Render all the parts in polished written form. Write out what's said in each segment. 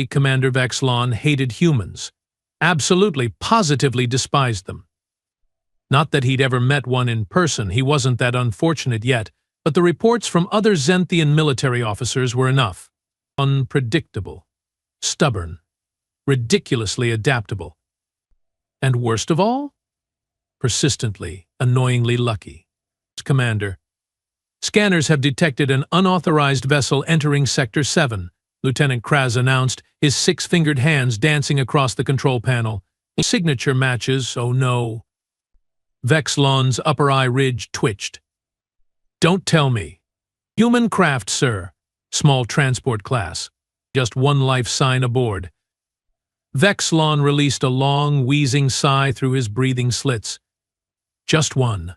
Commander Vexlon hated humans. Absolutely, positively despised them. Not that he'd ever met one in person, he wasn't that unfortunate yet, but the reports from other Zenthian military officers were enough. Unpredictable, stubborn, ridiculously adaptable. And worst of all, persistently, annoyingly lucky. Commander, scanners have detected an unauthorized vessel entering Sector 7, Lieutenant Kraz announced, his six-fingered hands dancing across the control panel. Signature matches, oh no. Vexlon's upper eye ridge twitched. Don't tell me. Human craft, sir. Small transport class. Just one life sign aboard. Vexlon released a long, wheezing sigh through his breathing slits. Just one.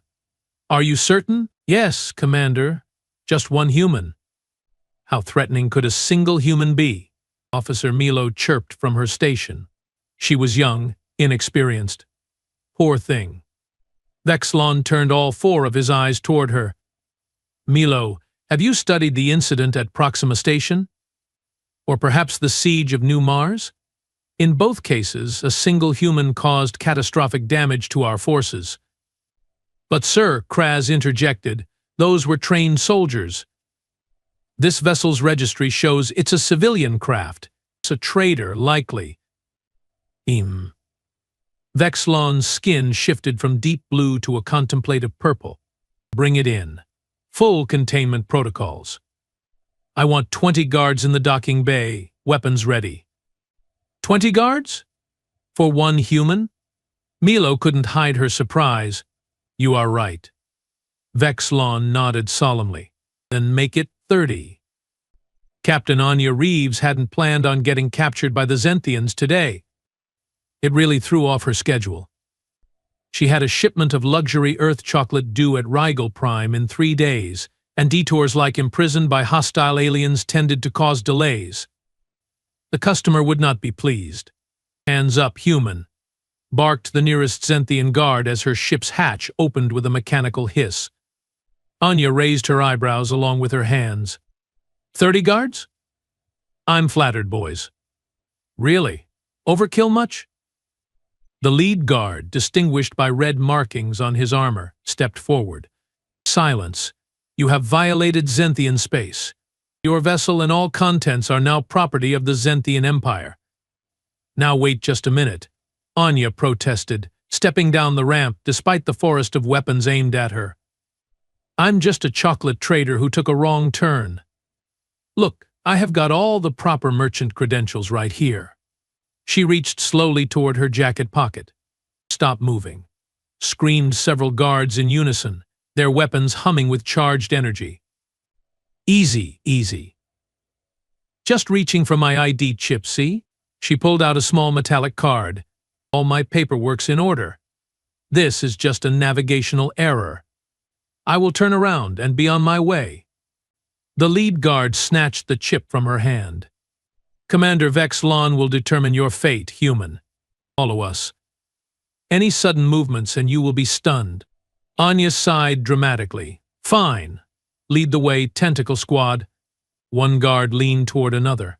Are you certain? Yes, Commander. Just one human. How threatening could a single human be? Officer Milo chirped from her station. She was young, inexperienced. Poor thing. Vexlon turned all four of his eyes toward her. Milo, have you studied the incident at Proxima Station? Or perhaps the siege of New Mars? In both cases, a single human caused catastrophic damage to our forces. But sir, Kraz interjected, those were trained soldiers. This vessel's registry shows it's a civilian craft. It's a trader, likely. Vexlon's skin shifted from deep blue to a contemplative purple. Bring it in. Full containment protocols. I want 20 guards in the docking bay, weapons ready. 20 guards? For one human? Milo couldn't hide her surprise. You are right. Vexlon nodded solemnly. Then make it 30. Captain Anya Reeves hadn't planned on getting captured by the Zenthians today. It really threw off her schedule. She had a shipment of luxury Earth chocolate due at Rigel Prime in 3 days, and detours like imprisoned by hostile aliens tended to cause delays. The customer would not be pleased. Hands up, human, barked the nearest Zenthian guard as her ship's hatch opened with a mechanical hiss. Anya raised her eyebrows along with her hands. 30 guards? I'm flattered, boys. Really? Overkill much? The lead guard, distinguished by red markings on his armor, stepped forward. Silence. You have violated Zenthian space. Your vessel and all contents are now property of the Zenthian Empire. Now wait just a minute, Anya protested, stepping down the ramp despite the forest of weapons aimed at her. I'm just a chocolate trader who took a wrong turn. Look, I have got all the proper merchant credentials right here. She reached slowly toward her jacket pocket. Stop moving, screamed several guards in unison, their weapons humming with charged energy. Easy, easy. Just reaching for my ID chip, see? She pulled out a small metallic card. All my paperwork's in order. This is just a navigational error. I will turn around and be on my way. The lead guard snatched the chip from her hand. Commander Vexlon will determine your fate, human. Follow us. Any sudden movements and you will be stunned. Anya sighed dramatically. Fine. Lead the way, tentacle squad. One guard leaned toward another.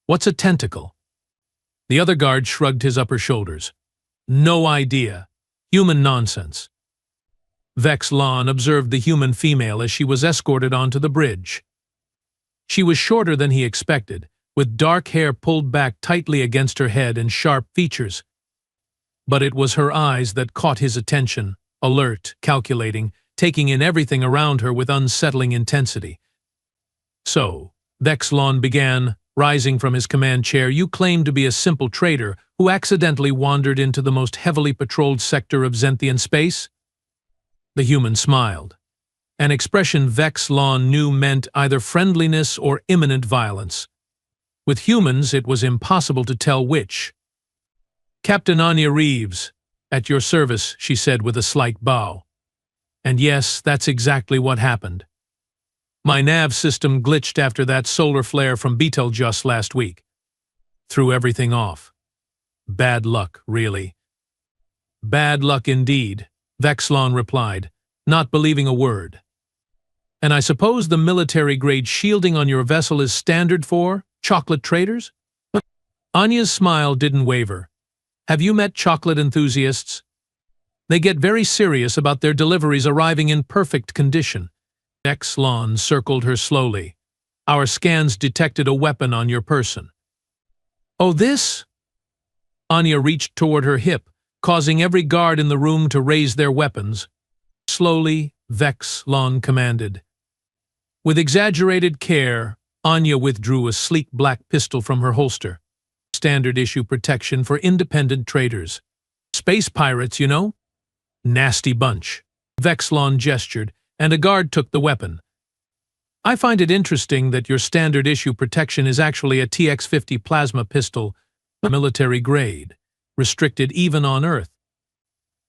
What's a tentacle? The other guard shrugged his upper shoulders. No idea. Human nonsense. Vexlon observed the human female as she was escorted onto the bridge. She was shorter than he expected, with dark hair pulled back tightly against her head and sharp features. But it was her eyes that caught his attention, alert, calculating, taking in everything around her with unsettling intensity. So, Vexlon began, rising from his command chair, you claim to be a simple trader who accidentally wandered into the most heavily patrolled sector of Zenthian space? The human smiled, an expression Vexlon knew meant either friendliness or imminent violence. With humans, it was impossible to tell which. Captain Anya Reeves, at your service, she said with a slight bow. And yes, that's exactly what happened. My nav system glitched after that solar flare from Betelgeuse last week. Threw everything off. Bad luck, really. Bad luck indeed, Vexlon replied, not believing a word. And I suppose the military-grade shielding on your vessel is standard for chocolate traders? Anya's smile didn't waver. Have you met chocolate enthusiasts? They get very serious about their deliveries arriving in perfect condition. Exlon circled her slowly. Our scans detected a weapon on your person. Oh, this? Anya reached toward her hip, causing every guard in the room to raise their weapons. Slowly, Vexlon commanded. With exaggerated care, Anya withdrew a sleek black pistol from her holster. Standard issue protection for independent traders. Space pirates, you know? Nasty bunch. Vexlon gestured, and a guard took the weapon. I find it interesting that your standard issue protection is actually a TX-50 plasma pistol, military grade, restricted even on Earth.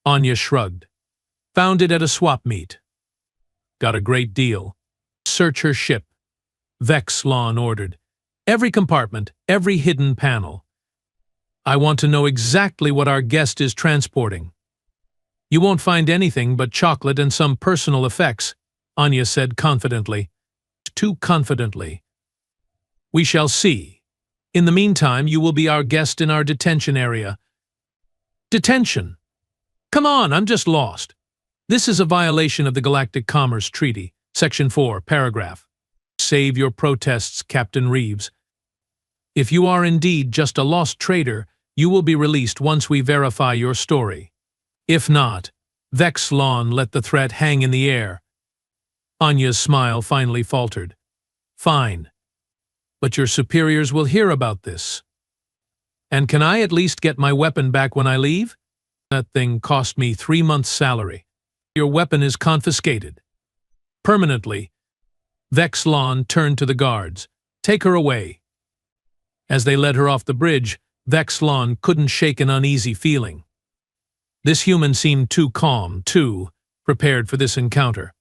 Anya shrugged. Found it at a swap meet. Got a great deal. Search her ship. Vexlon ordered. Every compartment, every hidden panel. I want to know exactly what our guest is transporting. You won't find anything but chocolate and some personal effects, Anya said confidently. Too confidently. We shall see. In the meantime, you will be our guest in our detention area. Detention? Come on, I'm just lost. This is a violation of the Galactic Commerce Treaty, Section 4, Paragraph. Save your protests, Captain Reeves. If you are indeed just a lost trader, you will be released once we verify your story. If not, Vexlon let the threat hang in the air. Anya's smile finally faltered. Fine. But your superiors will hear about this. And can I at least get my weapon back when I leave? That thing cost me 3 months' salary. Your weapon is confiscated. Permanently. Vexlon turned to the guards. Take her away. As they led her off the bridge, Vexlon couldn't shake an uneasy feeling. This human seemed too calm, too prepared for this encounter.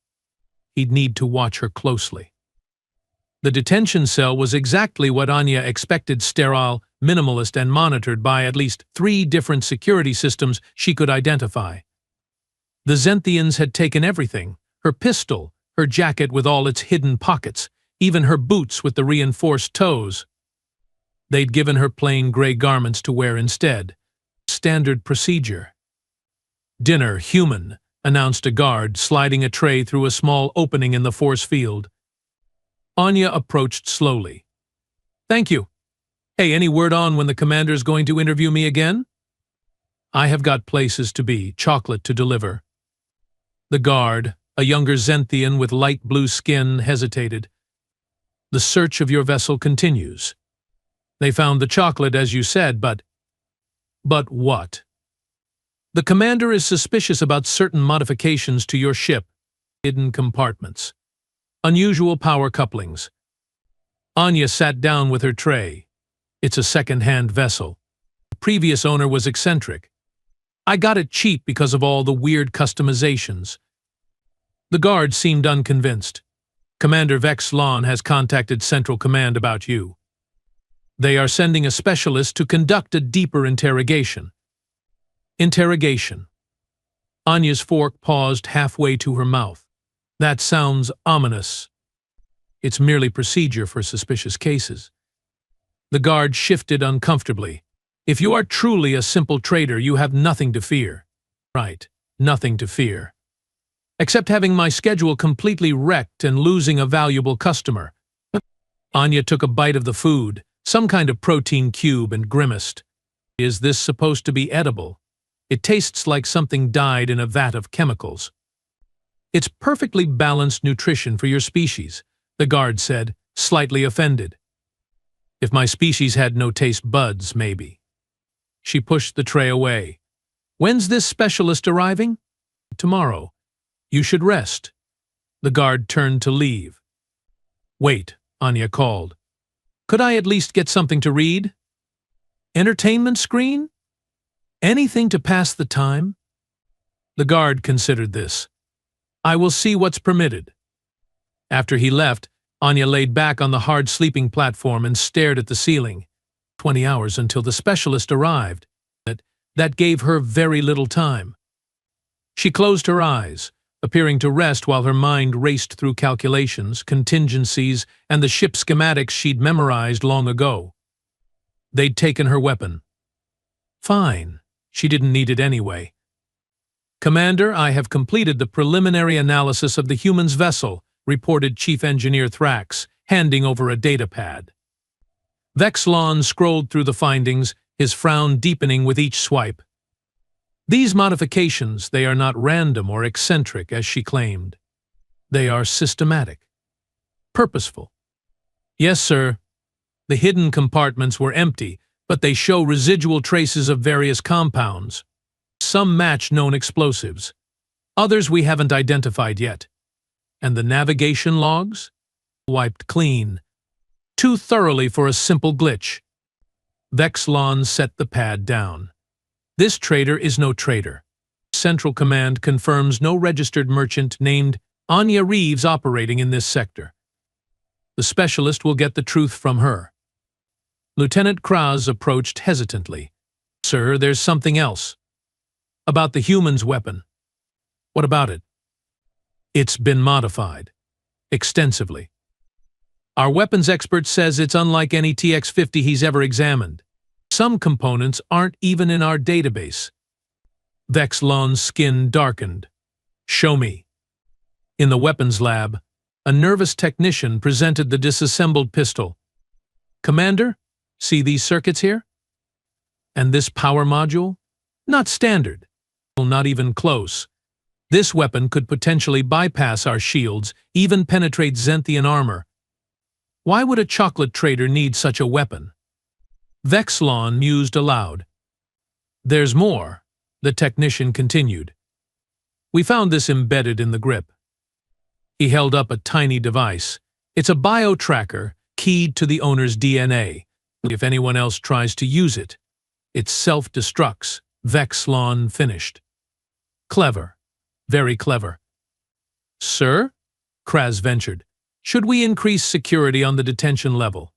He'd need to watch her closely. The detention cell was exactly what Anya expected: sterile, minimalist, and monitored by at least 3 different security systems she could identify. The Zenthians had taken everything: her pistol, her jacket with all its hidden pockets, even her boots with the reinforced toes. They'd given her plain gray garments to wear instead. Standard procedure. Dinner, human, announced a guard, sliding a tray through a small opening in the force field. Anya approached slowly. Thank you. Hey, any word on when the commander's going to interview me again? I have got places to be, chocolate to deliver. The guard, a younger Zenthian with light blue skin, hesitated. The search of your vessel continues. They found the chocolate, as you said, but what? The commander is suspicious about certain modifications to your ship. Hidden compartments. Unusual power couplings. Anya sat down with her tray. It's a second-hand vessel. The previous owner was eccentric. I got it cheap because of all the weird customizations. The guard seemed unconvinced. Commander Vexlon has contacted Central Command about you. They are sending a specialist to conduct a deeper interrogation. Interrogation. Anya's fork paused halfway to her mouth. That sounds ominous. It's merely procedure for suspicious cases. The guard shifted uncomfortably. If you are truly a simple trader, you have nothing to fear. Right, nothing to fear. Except having my schedule completely wrecked and losing a valuable customer. Anya took a bite of the food, some kind of protein cube, and grimaced. Is this supposed to be edible? It tastes like something dyed in a vat of chemicals. It's perfectly balanced nutrition for your species, the guard said, slightly offended. If my species had no taste buds, maybe. She pushed the tray away. When's this specialist arriving? Tomorrow. You should rest. The guard turned to leave. Wait, Anya called. Could I at least get something to read? Entertainment screen? Anything to pass the time? The guard considered this. I will see what's permitted. After he left, Anya laid back on the hard sleeping platform and stared at the ceiling. 20 hours until the specialist arrived. That gave her very little time. She closed her eyes, appearing to rest while her mind raced through calculations, contingencies, and the ship schematics she'd memorized long ago. They'd taken her weapon. Fine. She didn't need it anyway. Commander, I have completed the preliminary analysis of the human's vessel, reported Chief Engineer Thrax, handing over a datapad. Vexlon scrolled through the findings, his frown deepening with each swipe. These modifications, they are not random or eccentric, as she claimed. They are systematic. Purposeful. Yes, sir. The hidden compartments were empty, but they show residual traces of various compounds. Some match known explosives. Others we haven't identified yet. And the navigation logs? Wiped clean. Too thoroughly for a simple glitch. Vexlon set the pad down. This trader is no traitor. Central Command confirms no registered merchant named Anya Reeves operating in this sector. The specialist will get the truth from her. Lieutenant Kraz approached hesitantly. Sir, there's something else. About the human's weapon. What about it? It's been modified. Extensively. Our weapons expert says it's unlike any TX-50 he's ever examined. Some components aren't even in our database. Vexlon's skin darkened. Show me. In the weapons lab, a nervous technician presented the disassembled pistol. Commander, see these circuits here? And this power module? Not standard. Not even close. This weapon could potentially bypass our shields, even penetrate Zenthian armor. Why would a chocolate trader need such a weapon? Vexlon mused aloud. There's more, the technician continued. We found this embedded in the grip. He held up a tiny device. It's a bio-tracker keyed to the owner's DNA. If anyone else tries to use it, it self-destructs. Vexlon finished. Clever. Very clever. Sir? Kraz ventured. Should we increase security on the detention level?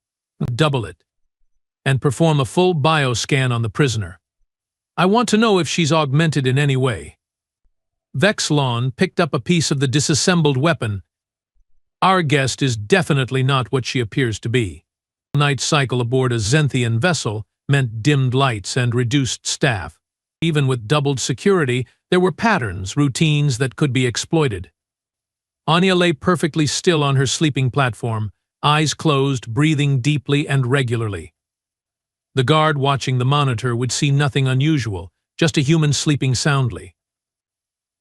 Double it. And perform a full bioscan on the prisoner. I want to know if she's augmented in any way. Vexlon picked up a piece of the disassembled weapon. Our guest is definitely not what she appears to be. The night cycle aboard a Zenthian vessel meant dimmed lights and reduced staff. Even with doubled security, there were patterns, routines that could be exploited. Anya lay perfectly still on her sleeping platform, eyes closed, breathing deeply and regularly. The guard watching the monitor would see nothing unusual, just a human sleeping soundly.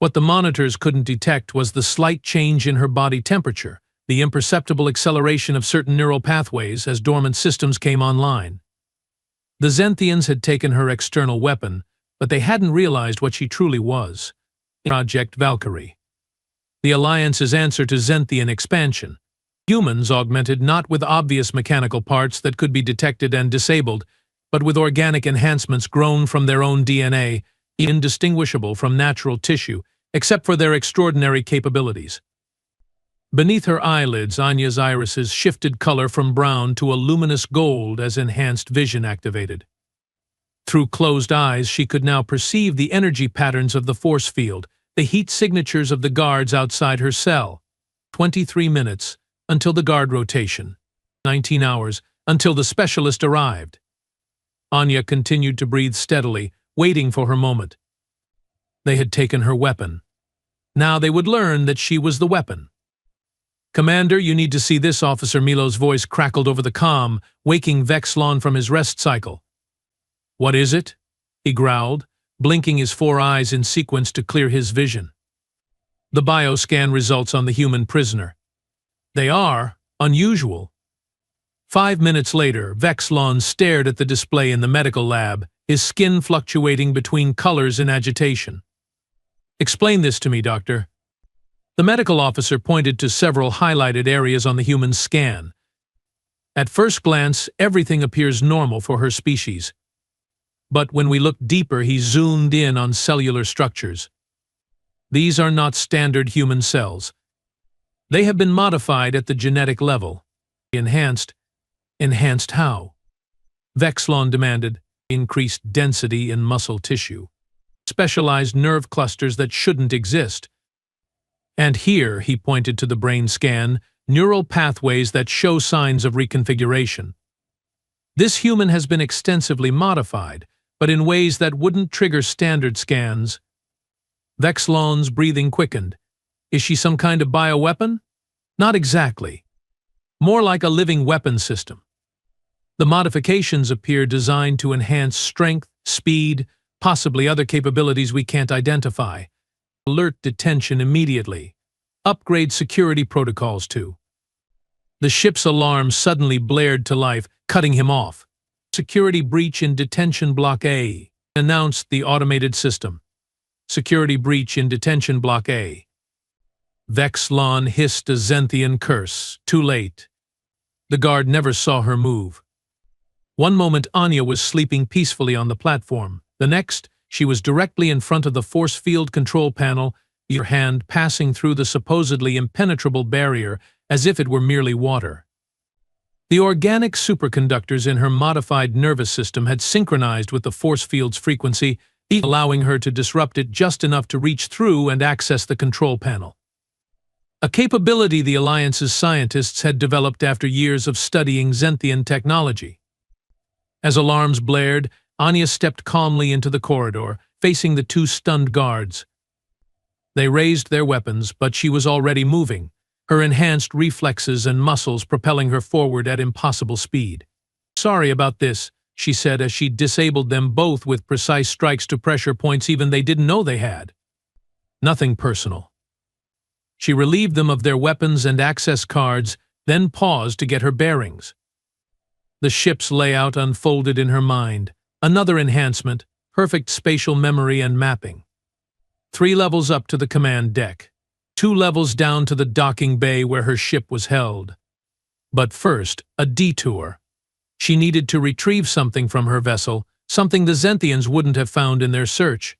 What the monitors couldn't detect was the slight change in her body temperature, the imperceptible acceleration of certain neural pathways as dormant systems came online. The Zenthians had taken her external weapon, but they hadn't realized what she truly was. Project Valkyrie. The Alliance's answer to Zenthian expansion. Humans augmented not with obvious mechanical parts that could be detected and disabled, but with organic enhancements grown from their own DNA, indistinguishable from natural tissue, except for their extraordinary capabilities. Beneath her eyelids, Anya's irises shifted color from brown to a luminous gold as enhanced vision activated. Through closed eyes, she could now perceive the energy patterns of the force field, the heat signatures of the guards outside her cell. 23 minutes until the guard rotation. 19 hours until the specialist arrived. Anya continued to breathe steadily, waiting for her moment. They had taken her weapon. Now they would learn that she was the weapon. Commander, you need to see this, Officer Milo's voice crackled over the comm, waking Vexlon from his rest cycle. What is it? He growled, blinking his 4 eyes in sequence to clear his vision. The bioscan results on the human prisoner. They are unusual. 5 minutes later, Vexlon stared at the display in the medical lab, his skin fluctuating between colors in agitation. Explain this to me, Doctor. The medical officer pointed to several highlighted areas on the human's scan. At first glance, everything appears normal for her species. But when we look deeper, he zoomed in on cellular structures. These are not standard human cells. They have been modified at the genetic level. Enhanced. Enhanced how? Vexlon demanded. Increased density in muscle tissue. Specialized nerve clusters that shouldn't exist. And here, he pointed to the brain scan, neural pathways that show signs of reconfiguration. This human has been extensively modified, but in ways that wouldn't trigger standard scans. Vexlon's breathing quickened. Is she some kind of bioweapon? Not exactly. More like a living weapon system. The modifications appear designed to enhance strength, speed, possibly other capabilities we can't identify. Alert detention immediately. Upgrade security protocols too. The ship's alarm suddenly blared to life, cutting him off. Security breach in detention block A, announced the automated system. Security breach in detention block A. Vexlon hissed a Zenthian curse. Too late. The guard never saw her move. One moment Anya was sleeping peacefully on the platform. The next, she was directly in front of the force field control panel, her hand passing through the supposedly impenetrable barrier as if it were merely water. The organic superconductors in her modified nervous system had synchronized with the force field's frequency, allowing her to disrupt it just enough to reach through and access the control panel. A capability the Alliance's scientists had developed after years of studying Zenthian technology. As alarms blared, Anya stepped calmly into the corridor, facing the two stunned guards. They raised their weapons, but she was already moving, her enhanced reflexes and muscles propelling her forward at impossible speed. "Sorry about this," she said as she disabled them both with precise strikes to pressure points even they didn't know they had. Nothing personal. She relieved them of their weapons and access cards, then paused to get her bearings. The ship's layout unfolded in her mind. Another enhancement, perfect spatial memory and mapping. 3 levels up to the command deck. 2 levels down to the docking bay where her ship was held. But first, a detour. She needed to retrieve something from her vessel, something the Zenthians wouldn't have found in their search,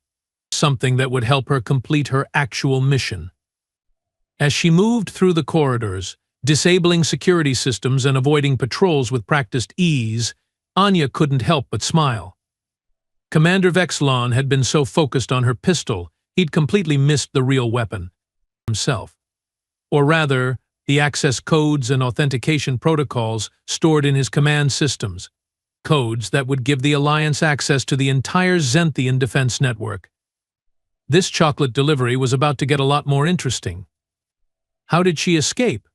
something that would help her complete her actual mission. As she moved through the corridors, disabling security systems and avoiding patrols with practiced ease, Anya couldn't help but smile. Commander Vexlon had been so focused on her pistol, he'd completely missed the real weapon himself. Or rather, the access codes and authentication protocols stored in his command systems, codes that would give the Alliance access to the entire Zenthian defense network. This chocolate delivery was about to get a lot more interesting. How did she escape?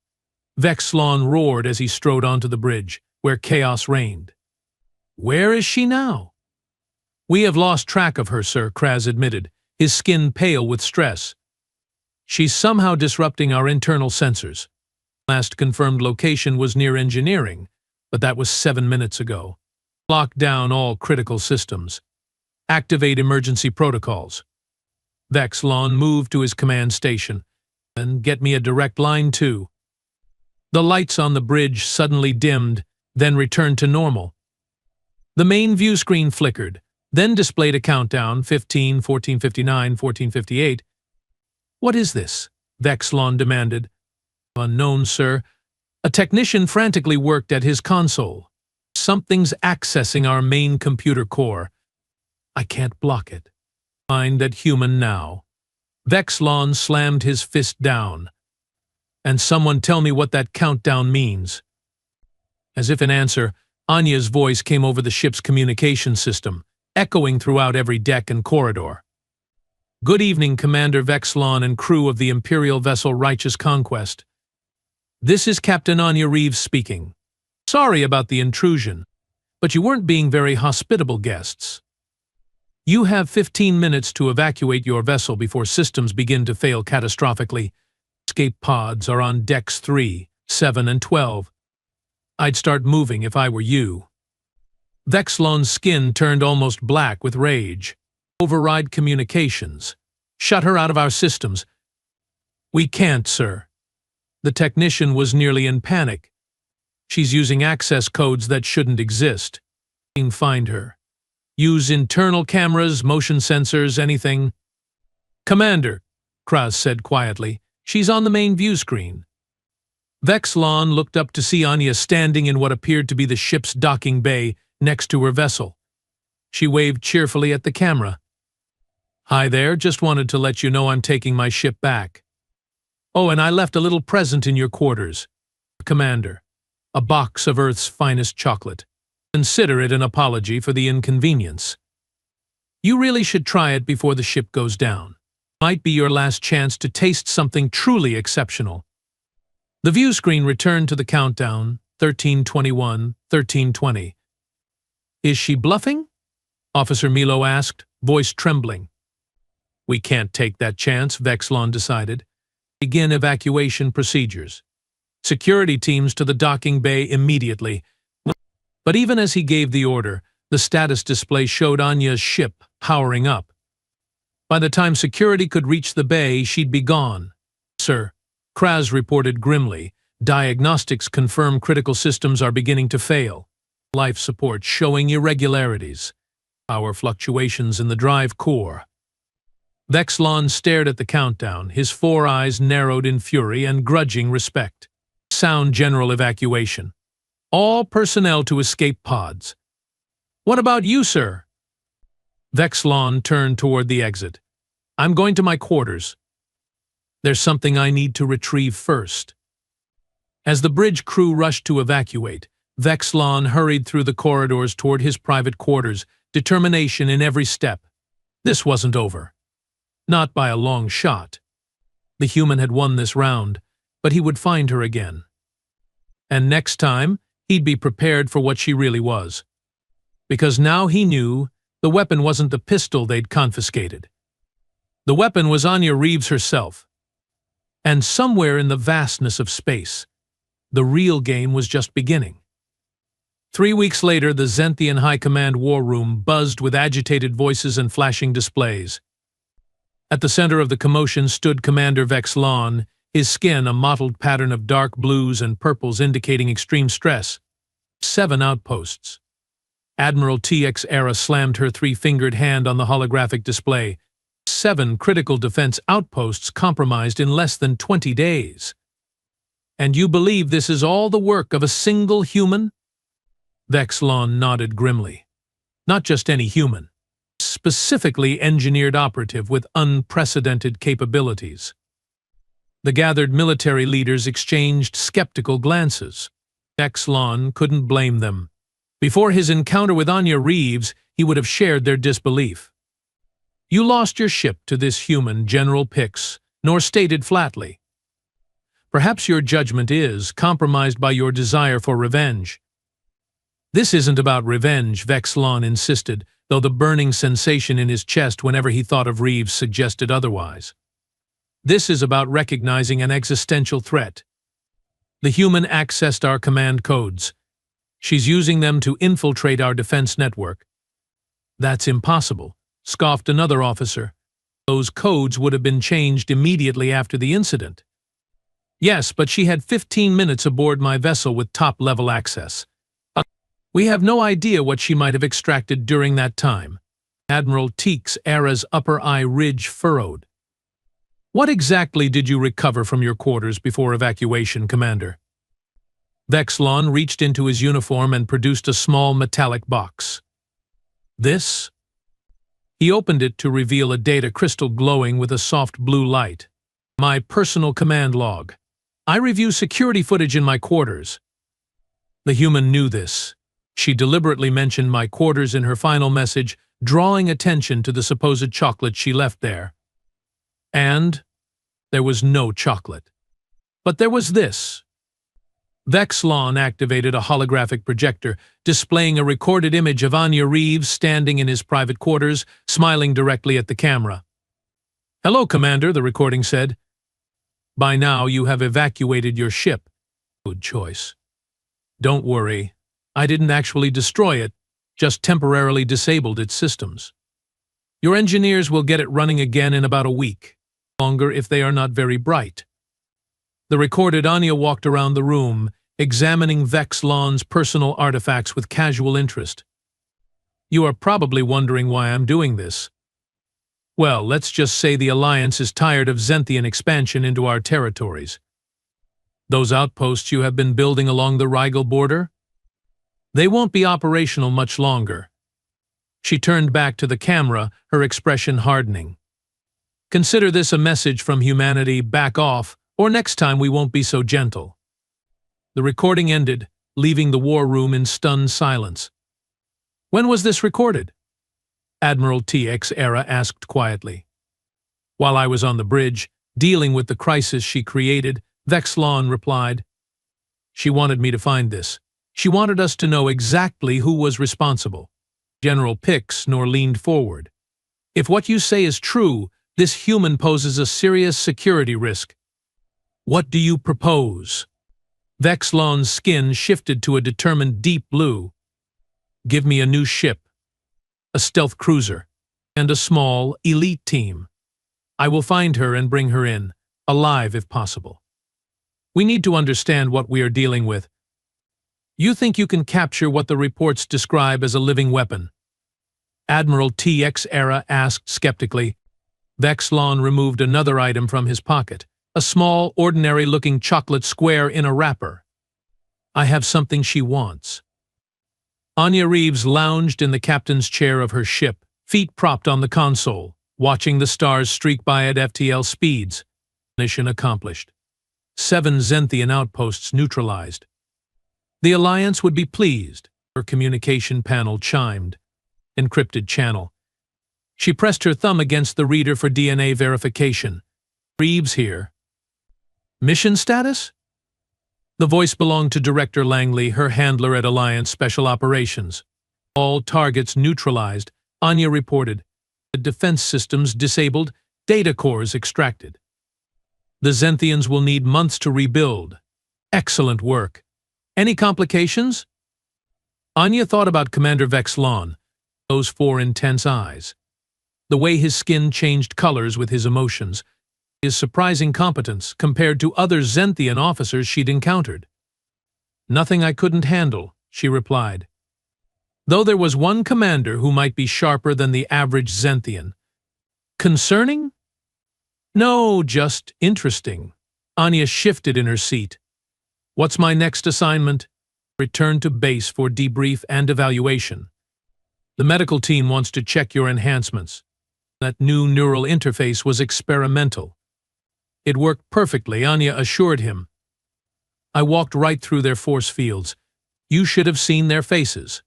Vexlon roared as he strode onto the bridge, where chaos reigned. Where is she now? We have lost track of her, sir, Kraz admitted, his skin pale with stress. She's somehow disrupting our internal sensors. Last confirmed location was near engineering, but that was 7 minutes ago. Lock down all critical systems. Activate emergency protocols. Vexlon moved to his command station. And get me a direct line too. The lights on the bridge suddenly dimmed, then returned to normal. The main view screen flickered, then displayed a countdown, 15, 1459, 1458. What is this? Vexlon demanded. Unknown, sir. A technician frantically worked at his console. Something's accessing our main computer core. I can't block it. Find that human now. Vexlon slammed his fist down. And someone tell me what that countdown means. As if in answer, Anya's voice came over the ship's communication system, echoing throughout every deck and corridor. Good evening, Commander Vexlon and crew of the Imperial vessel Righteous Conquest. This is Captain Anya Reeves speaking. Sorry about the intrusion, but you weren't being very hospitable guests. You have 15 minutes to evacuate your vessel before systems begin to fail catastrophically. Escape pods are on decks 3, 7, and 12. I'd start moving if I were you. Vexlon's skin turned almost black with rage. Override communications. Shut her out of our systems. We can't, sir. The technician was nearly in panic. She's using access codes that shouldn't exist. Find her. Use internal cameras, motion sensors, anything. Commander, Kraz said quietly. She's on the main view screen. Vexlon looked up to see Anya standing in what appeared to be the ship's docking bay next to her vessel. She waved cheerfully at the camera. Hi there, just wanted to let you know I'm taking my ship back. Oh, and I left a little present in your quarters. Commander, a box of Earth's finest chocolate. Consider it an apology for the inconvenience. You really should try it before the ship goes down. It might be your last chance to taste something truly exceptional. The view screen returned to the countdown, 13:21, 13:20. Is she bluffing? Officer Milo asked, voice trembling. We can't take that chance, Vexlon decided. Begin evacuation procedures. Security teams to the docking bay immediately. But even as he gave the order, the status display showed Anya's ship powering up. By the time security could reach the bay, she'd be gone. Sir, Kraz reported grimly, diagnostics confirm critical systems are beginning to fail. Life support showing irregularities. Power fluctuations in the drive core. Vexlon stared at the countdown, his 4 eyes narrowed in fury and grudging respect. Sound general evacuation. All personnel to escape pods. What about you, sir? Vexlon turned toward the exit. I'm going to my quarters. There's something I need to retrieve first. As the bridge crew rushed to evacuate, Vexlon hurried through the corridors toward his private quarters, determination in every step. This wasn't over. Not by a long shot. The human had won this round, but he would find her again. And next time, he'd be prepared for what she really was. Because now he knew the weapon wasn't the pistol they'd confiscated. The weapon was Anya Reeves herself. And somewhere in the vastness of space, the real game was just beginning. 3 weeks later, the Zenthian High Command war room buzzed with agitated voices and flashing displays. At the center of the commotion stood Commander Vexlon, his skin a mottled pattern of dark blues and purples indicating extreme stress. 7 outposts. Admiral TX Era slammed her 3-fingered hand on the holographic display. 7 critical defense outposts compromised in less than 20 days. And you believe this is all the work of a single human? Vexlon nodded grimly. Not just any human. Specifically engineered operative with unprecedented capabilities. The gathered military leaders exchanged skeptical glances. Vexlon couldn't blame them. Before his encounter with Anya Reeves, he would have shared their disbelief. You lost your ship to this human, General Pix, nor stated flatly. Perhaps your judgment is compromised by your desire for revenge. This isn't about revenge, Vexlon insisted, though the burning sensation in his chest whenever he thought of Reeves suggested otherwise. This is about recognizing an existential threat. The human accessed our command codes. She's using them to infiltrate our defense network. That's impossible, scoffed another officer. Those codes would have been changed immediately after the incident. Yes, but she had 15 minutes aboard my vessel with top-level access. We have no idea what she might have extracted during that time. Admiral TX Era's upper eye ridge furrowed. What exactly did you recover from your quarters before evacuation, Commander? Vexlon reached into his uniform and produced a small metallic box. This? He opened it to reveal a data crystal glowing with a soft blue light. My personal command log. I review security footage in my quarters. The human knew this. She deliberately mentioned my quarters in her final message, drawing attention to the supposed chocolate she left there. And there was no chocolate. But there was this. Vexlon activated a holographic projector, displaying a recorded image of Anya Reeves standing in his private quarters, smiling directly at the camera. Hello, Commander, the recording said. By now you have evacuated your ship. Good choice. Don't worry. I didn't actually destroy it, just temporarily disabled its systems. Your engineers will get it running again in about a week, longer if they are not very bright. The recorded Anya walked around the room, examining Vexlon's personal artifacts with casual interest. You are probably wondering why I'm doing this. Well, let's just say the Alliance is tired of Zenthian expansion into our territories. Those outposts you have been building along the Rigel border? They won't be operational much longer. She turned back to the camera, her expression hardening. Consider this a message from humanity, back off, or next time we won't be so gentle. The recording ended, leaving the war room in stunned silence. When was this recorded? Admiral TX Era asked quietly. While I was on the bridge, dealing with the crisis she created, Vexlon replied. She wanted me to find this. She wanted us to know exactly who was responsible. General Pixnor leaned forward. If what you say is true, this human poses a serious security risk. What do you propose? Vexlon's skin shifted to a determined deep blue. Give me a new ship, a stealth cruiser, and a small, elite team. I will find her and bring her in, alive if possible. We need to understand what we are dealing with. You think you can capture what the reports describe as a living weapon? Admiral TX Era asked skeptically. Vexlon removed another item from his pocket, a small, ordinary-looking chocolate square in a wrapper. I have something she wants. Anya Reeves lounged in the captain's chair of her ship, feet propped on the console, watching the stars streak by at FTL speeds. Mission accomplished. 7 Zenthian outposts neutralized. The Alliance would be pleased. Her communication panel chimed. Encrypted channel. She pressed her thumb against the reader for DNA verification. Reeves here. Mission status? The voice belonged to Director Langley, her handler at Alliance Special Operations. All targets neutralized, Anya reported. The defense systems disabled, data cores extracted. The Zenthians will need months to rebuild. Excellent work. Any complications? Anya thought about Commander Vexlon, those 4 intense eyes. The way his skin changed colors with his emotions, his surprising competence compared to other Zenthian officers she'd encountered. Nothing I couldn't handle, she replied. Though there was one commander who might be sharper than the average Zenthian. Concerning? No, just interesting. Anya shifted in her seat. What's my next assignment? Return to base for debrief and evaluation. The medical team wants to check your enhancements. That new neural interface was experimental. It worked perfectly, Anya assured him. I walked right through their force fields. You should have seen their faces.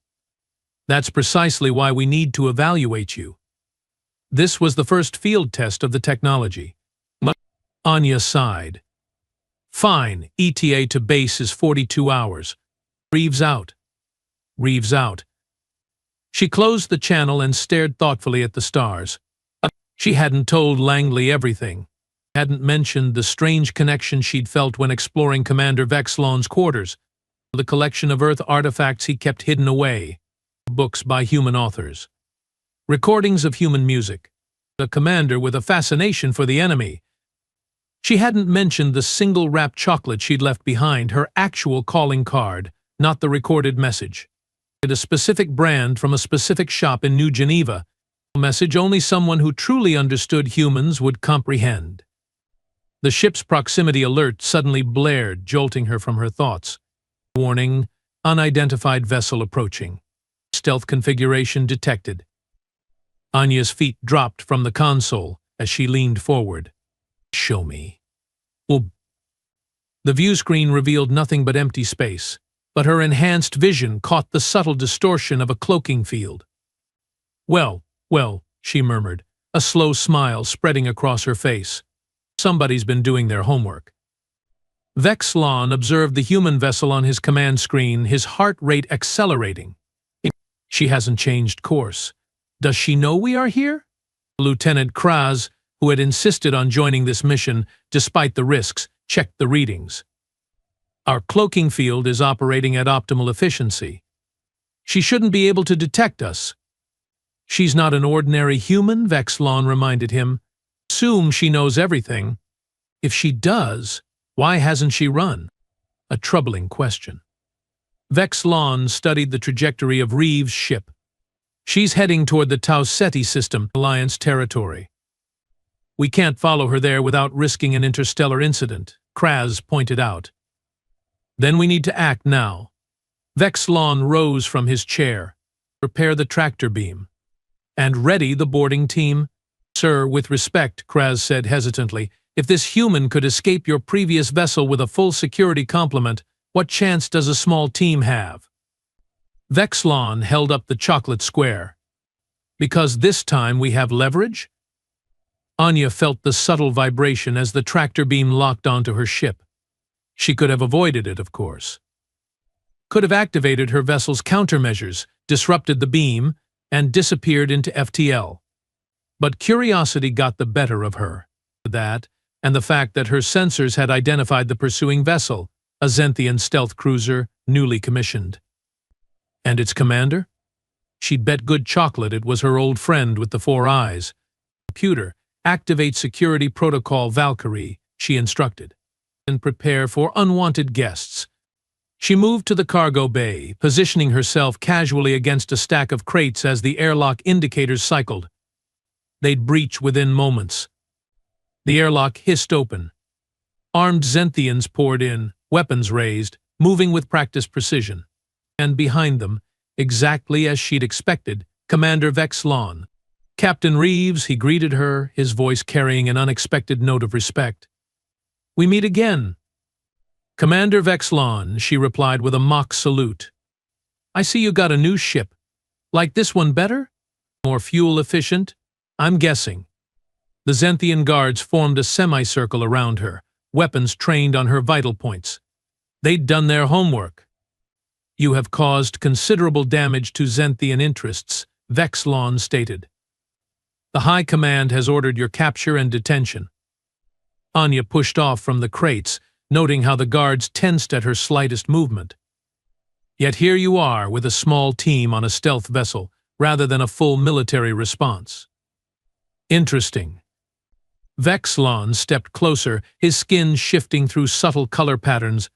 That's precisely why we need to evaluate you. This was the first field test of the technology. Anya sighed. Fine, ETA to base is 42 hours. Reeves out. Reeves out. She closed the channel and stared thoughtfully at the stars. She hadn't told Langley everything. Hadn't mentioned the strange connection she'd felt when exploring Commander Vexlon's quarters, the collection of Earth artifacts he kept hidden away, books by human authors, recordings of human music, the commander with a fascination for the enemy. She hadn't mentioned the single-wrapped chocolate she'd left behind, her actual calling card, not the recorded message. A specific brand from a specific shop in New Geneva, a message only someone who truly understood humans would comprehend. The ship's proximity alert suddenly blared, jolting her from her thoughts. Warning, unidentified vessel approaching. Stealth configuration detected. Anya's feet dropped from the console as she leaned forward. Show me. Well, the view screen revealed nothing but empty space, but her enhanced vision caught the subtle distortion of a cloaking field. Well, she murmured, a slow smile spreading across her face. Somebody's been doing their homework. Vexlon observed the human vessel on his command screen, his heart rate accelerating. She hasn't changed course. Does she know we are here? Lieutenant Kraz, who had insisted on joining this mission despite the risks, checked the readings. Our cloaking field is operating at optimal efficiency. She shouldn't be able to detect us. She's not an ordinary human, Vexlon reminded him. Assume she knows everything. If she does, why hasn't she run? A troubling question. Vexlon studied the trajectory of Reeves' ship. She's heading toward the Tau Ceti system, Alliance territory. We can't follow her there without risking an interstellar incident, Kraz pointed out. Then we need to act now. Vexlon rose from his chair. Prepare the tractor beam. And ready the boarding team. Sir, with respect, Kraz said hesitantly, if this human could escape your previous vessel with a full security complement, what chance does a small team have? Vexlon held up the chocolate square. Because this time we have leverage? Anya felt the subtle vibration as the tractor beam locked onto her ship. She could have avoided it, of course. Could have activated her vessel's countermeasures, disrupted the beam, and disappeared into FTL. But curiosity got the better of her. That, and the fact that her sensors had identified the pursuing vessel, a Zenthian stealth cruiser, newly commissioned. And its commander? She'd bet good chocolate it was her old friend with the 4 eyes. Computer, activate security protocol Valkyrie, she instructed, and prepare for unwanted guests. She moved to the cargo bay, positioning herself casually against a stack of crates as the airlock indicators cycled. They'd breach within moments. The airlock hissed open. Armed Zenthians poured in, weapons raised, moving with practiced precision. And behind them, exactly as she'd expected, Commander Vexlon. Captain Reeves, he greeted her, his voice carrying an unexpected note of respect. "We meet again." "Commander Vexlon," she replied with a mock salute. "I see you got a new ship. Like this one better? More fuel efficient? I'm guessing." The Zenthian guards formed a semicircle around her, weapons trained on her vital points. They'd done their homework. "You have caused considerable damage to Zenthian interests," Vexlon stated. "The High Command has ordered your capture and detention." Anya pushed off from the crates, noting how the guards tensed at her slightest movement. Yet here you are with a small team on a stealth vessel, rather than a full military response. Interesting. Vexlon stepped closer, his skin shifting through subtle color patterns.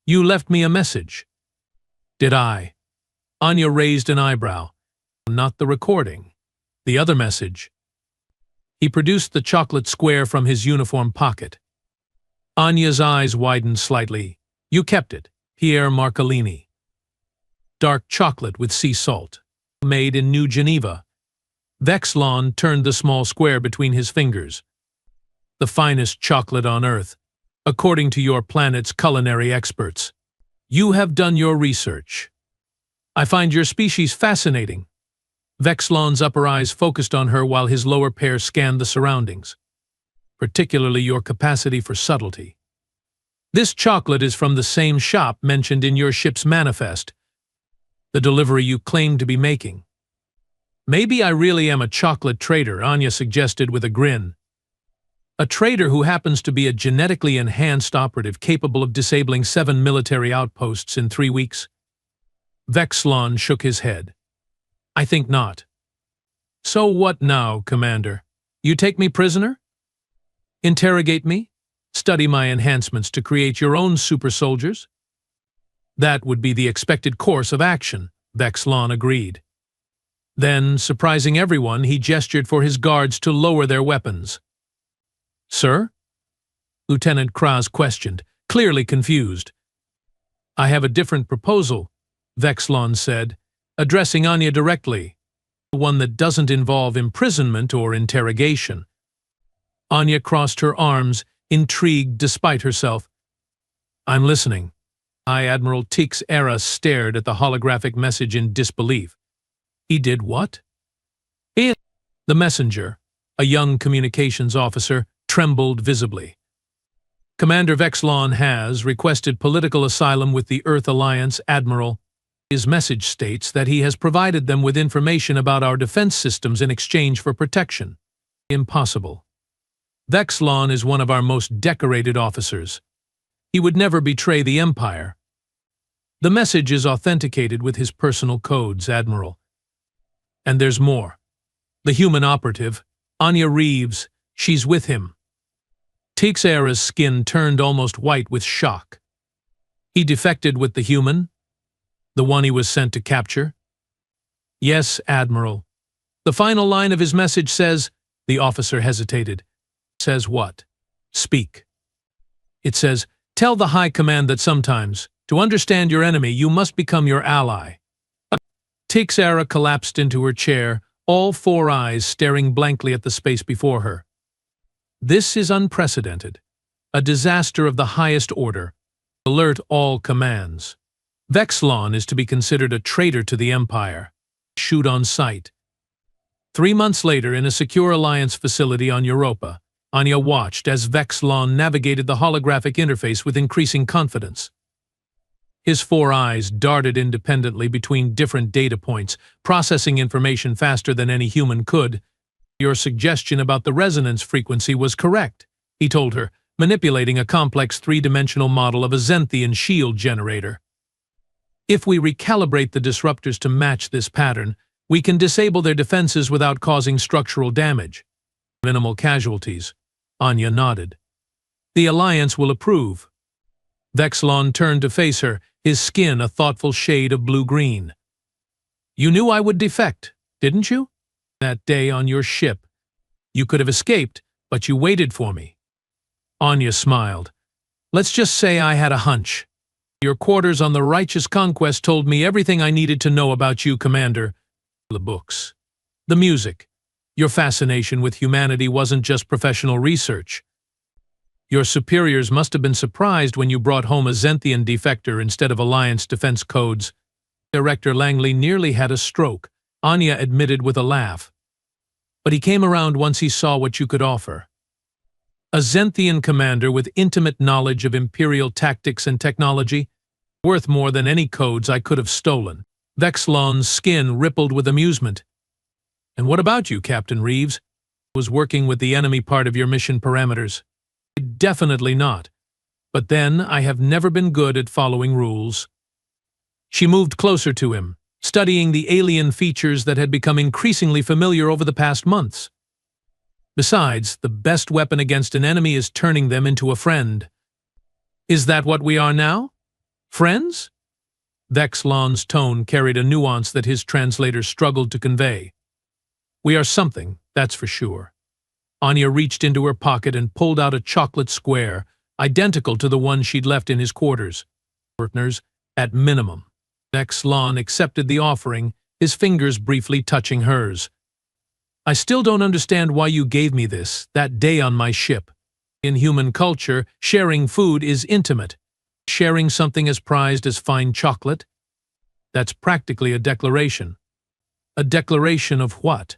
"You left me a message." "Did I?" Anya raised an eyebrow. "Not the recording. The other message." He produced the chocolate square from his uniform pocket. Anya's eyes widened slightly. "You kept it, Pierre Marcolini. Dark chocolate with sea salt. Made in New Geneva." Vexlon turned the small square between his fingers. "The finest chocolate on Earth, according to your planet's culinary experts. You have done your research. I find your species fascinating." Vexlon's upper eyes focused on her while his lower pair scanned the surroundings. "Particularly your capacity for subtlety. This chocolate is from the same shop mentioned in your ship's manifest, the delivery you claim to be making." "Maybe I really am a chocolate trader," Anya suggested with a grin. "A trader who happens to be a genetically enhanced operative capable of disabling 7 military outposts in 3 weeks?" Vexlon shook his head. "I think not." "So what now, Commander? You take me prisoner? Interrogate me? Study my enhancements to create your own super soldiers?" "That would be the expected course of action," Vexlon agreed. Then, surprising everyone, he gestured for his guards to lower their weapons. "Sir?" Lieutenant Kraz questioned, clearly confused. "I have a different proposal," Vexlon said, addressing Anya directly, "one that doesn't involve imprisonment or interrogation." Anya crossed her arms, intrigued despite herself. "I'm listening." High Admiral Tix Era stared at the holographic message in disbelief. "He did what?" The messenger, a young communications officer, trembled visibly. "Commander Vexlon has requested political asylum with the Earth Alliance, Admiral. His message states that he has provided them with information about our defense systems in exchange for protection." "Impossible. Vexlon is one of our most decorated officers. He would never betray the Empire." "The message is authenticated with his personal codes, Admiral. And there's more. The human operative, Anya Reeves, she's with him." Teixeira's skin turned almost white with shock. "He defected with the human? The one he was sent to capture?" "Yes, Admiral. The final line of his message says—" The officer hesitated. "Says what? Speak." "It says, tell the High Command that sometimes, to understand your enemy, you must become your ally." Teixeira collapsed into her chair, all 4 eyes staring blankly at the space before her. "This is unprecedented. A disaster of the highest order. Alert all commands." Vexlon is to be considered a traitor to the Empire. Shoot on sight. 3 months later, in a secure alliance facility on Europa, Anya watched as Vexlon navigated the holographic interface with increasing confidence. His 4 eyes darted independently between different data points, processing information faster than any human could. "Your suggestion about the resonance frequency was correct," he told her, manipulating a complex 3-dimensional model of a Zenthian shield generator. "If we recalibrate the disruptors to match this pattern, we can disable their defenses without causing structural damage. Minimal casualties." Anya nodded. "The Alliance will approve." Vexlon turned to face her, his skin a thoughtful shade of blue-green. "You knew I would defect, didn't you? That day on your ship. You could have escaped, but you waited for me." Anya smiled. "Let's just say I had a hunch. Your quarters on the Righteous Conquest told me everything I needed to know about you, Commander. The books, the music. Your fascination with humanity wasn't just professional research. Your superiors must have been surprised when you brought home a Zenthian defector instead of Alliance defense codes." Director Langley nearly had a stroke, Anya admitted with a laugh. "But he came around once he saw what you could offer. A Zenthian commander with intimate knowledge of Imperial tactics and technology, worth more than any codes I could have stolen." Vexlon's skin rippled with amusement. "And what about you, Captain Reeves? Was working with the enemy part of your mission parameters?" "Definitely not. But then I have never been good at following rules." She moved closer to him, studying the alien features that had become increasingly familiar over the past months. "Besides, the best weapon against an enemy is turning them into a friend." "Is that what we are now? Friends?" Vexlon's tone carried a nuance that his translator struggled to convey. "We are something, that's for sure." Anya reached into her pocket and pulled out a chocolate square, identical to the one she'd left in his quarters. "Partners, at minimum." Vexlon accepted the offering, his fingers briefly touching hers. "I still don't understand why you gave me this, that day on my ship. In human culture, sharing food is intimate. Sharing something as prized as fine chocolate? That's practically a declaration." "A declaration of what?"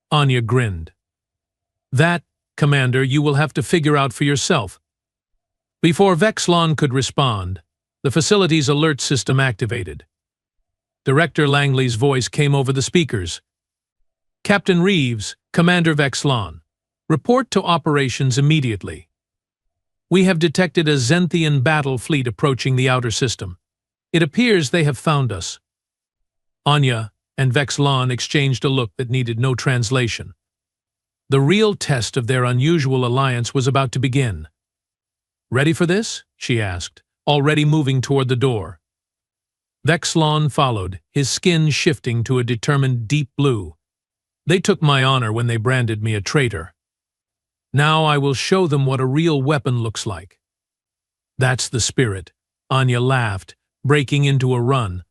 Anya grinned. "That, Commander, you will have to figure out for yourself." Before Vexlon could respond, the facility's alert system activated. Director Langley's voice came over the speakers. "Captain Reeves, Commander Vexlon, report to operations immediately. We have detected a Zenthian battle fleet approaching the outer system. It appears they have found us." Anya and Vexlon exchanged a look that needed no translation. The real test of their unusual alliance was about to begin. "Ready for this?" she asked, already moving toward the door. Vexlon followed, his skin shifting to a determined deep blue. "They took my honor when they branded me a traitor. Now I will show them what a real weapon looks like." "That's the spirit," Anya laughed, breaking into a run.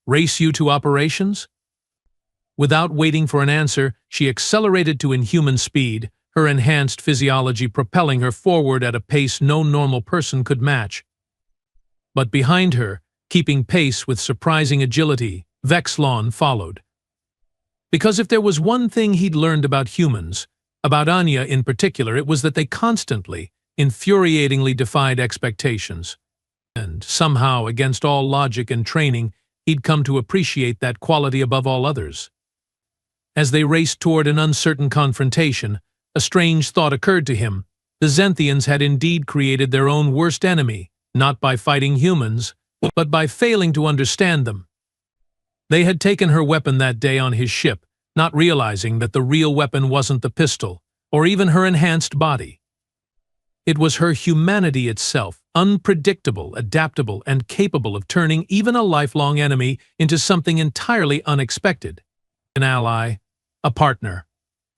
"Race you to operations?" Without waiting for an answer, she accelerated to inhuman speed, her enhanced physiology propelling her forward at a pace no normal person could match. But behind her, keeping pace with surprising agility, Vexlon followed. Because if there was one thing he'd learned about humans, about Anya in particular, it was that they constantly, infuriatingly defied expectations. And somehow, against all logic and training, he'd come to appreciate that quality above all others. As they raced toward an uncertain confrontation, a strange thought occurred to him. The Zenthians had indeed created their own worst enemy, not by fighting humans, but by failing to understand them. They had taken her weapon that day on his ship, not realizing that the real weapon wasn't the pistol, or even her enhanced body. It was her humanity itself, unpredictable, adaptable, and capable of turning even a lifelong enemy into something entirely unexpected. An ally, a partner,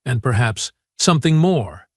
and perhaps something more.